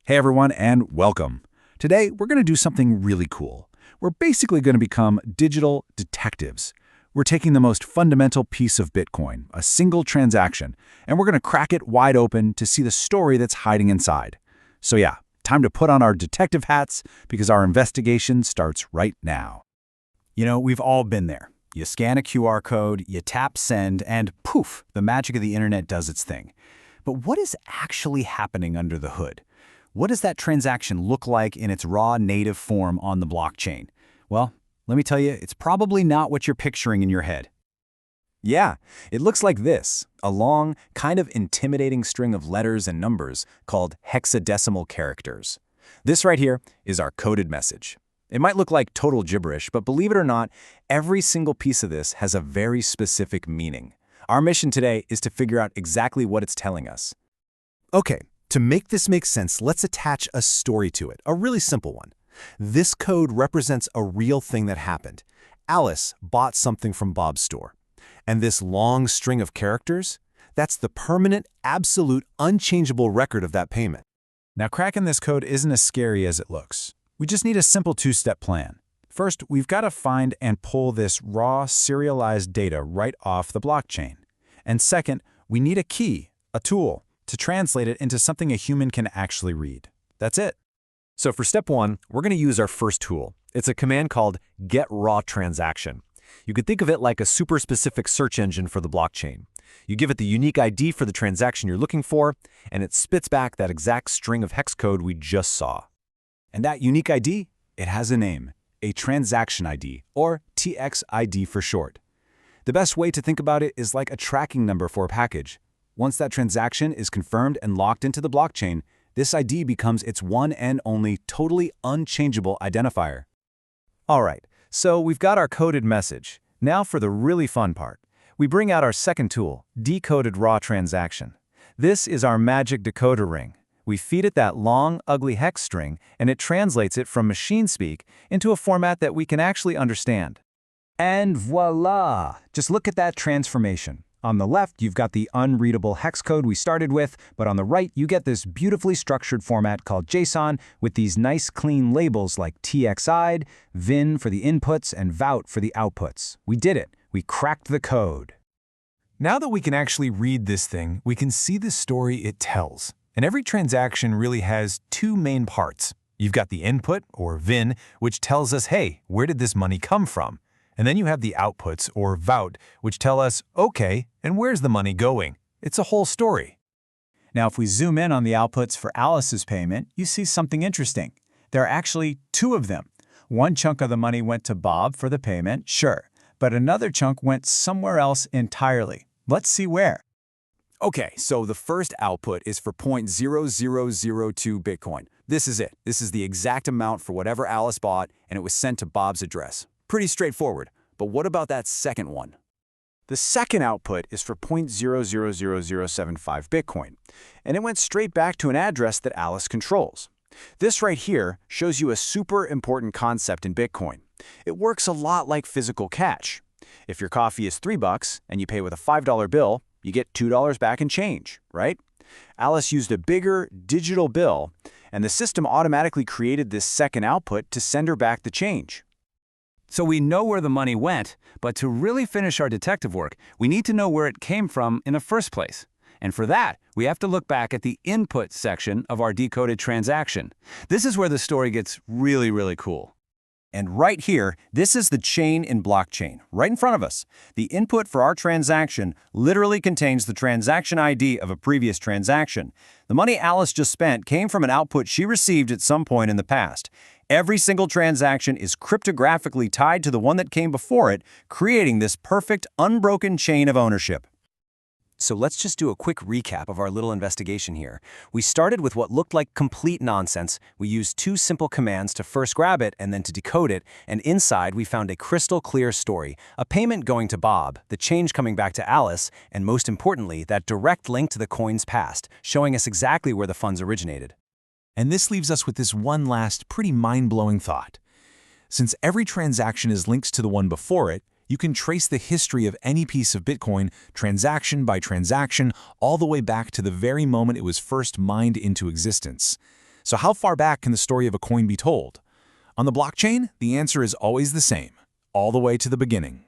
Hey everyone, and welcome. Today, we're going to do something really cool. We're basically going to become digital detectives. We're taking the most fundamental piece of Bitcoin, a single transaction, and we're going to crack it wide open to see the story that's hiding inside. So yeah, time to put on our detective hats because our investigation starts right now. You know, we've all been there. You scan a QR code, you tap send, and poof, the magic of the internet does its thing. But what is actually happening under the hood? What does that transaction look like in its raw native form on the blockchain? Well, let me tell you, it's probably not what you're picturing in your head. Yeah, it looks like this, a long, kind of intimidating string of letters and numbers called hexadecimal characters. This right here is our coded message. It might look like total gibberish, but believe it or not, every single piece of this has a very specific meaning. Our mission today is to figure out exactly what it's telling us. Okay, to make this make sense, let's attach a story to it, a really simple one. This code represents a real thing that happened. Alice bought something from Bob's store. And this long string of characters, that's the permanent, absolute, unchangeable record of that payment. Now, cracking this code isn't as scary as it looks. We just need a simple two-step plan. First, we've got to find and pull this raw, serialized data right off the blockchain. And second, we need a key, a tool, to translate it into something a human can actually read. That's it. So for step one, we're going to use our first tool. It's a command called getRawTransaction. You could think of it like a super specific search engine for the blockchain. You give it the unique ID for the transaction you're looking for, and it spits back that exact string of hex code we just saw. And that unique ID, it has a name, a transaction ID, or TXID for short. The best way to think about it is like a tracking number for a package. Once that transaction is confirmed and locked into the blockchain, this ID becomes its one and only totally unchangeable identifier. All right, so we've got our coded message. Now for the really fun part. We bring out our second tool, Decoded Raw Transaction. This is our magic decoder ring. We feed it that long, ugly hex string, and it translates it from machine speak into a format that we can actually understand. And voila! Just look at that transformation. On the left, you've got the unreadable hex code we started with, but on the right, you get this beautifully structured format called JSON with these nice clean labels like TXID, VIN for the inputs, and VOUT for the outputs. We did it. We cracked the code. Now that we can actually read this thing, we can see the story it tells. And every transaction really has two main parts. You've got the input, or VIN, which tells us, hey, where did this money come from? And then you have the outputs, or VOUT, which tell us, okay, and where's the money going? It's a whole story. Now, if we zoom in on the outputs for Alice's payment, you see something interesting. There are actually two of them. One chunk of the money went to Bob for the payment, sure, but another chunk went somewhere else entirely. Let's see where. Okay, so the first output is for 0.0002 Bitcoin. This is it. This is the exact amount for whatever Alice bought, and it was sent to Bob's address. Pretty straightforward, but what about that second one? The second output is for 0.000075 Bitcoin, and it went straight back to an address that Alice controls. This right here shows you a super important concept in Bitcoin. It works a lot like physical cash. If your coffee is $3 and you pay with a $5 bill, you get $2 back in change, right? Alice used a bigger digital bill, and the system automatically created this second output to send her back the change. So we know where the money went, but to really finish our detective work, we need to know where it came from in the first place. And for that, we have to look back at the input section of our decoded transaction. This is where the story gets really, really cool. And right here, this is the chain in blockchain, right in front of us. The input for our transaction literally contains the transaction ID of a previous transaction. The money Alice just spent came from an output she received at some point in the past. Every single transaction is cryptographically tied to the one that came before it, creating this perfect, unbroken chain of ownership. So let's just do a quick recap of our little investigation here. We started with what looked like complete nonsense. We used two simple commands to first grab it and then to decode it, and inside we found a crystal clear story, a payment going to Bob, the change coming back to Alice, and most importantly, that direct link to the coin's past, showing us exactly where the funds originated. And this leaves us with this one last pretty mind-blowing thought. Since every transaction is linked to the one before it, you can trace the history of any piece of Bitcoin, transaction by transaction, all the way back to the very moment it was first mined into existence. So how far back can the story of a coin be told? On the blockchain, the answer is always the same, all the way to the beginning.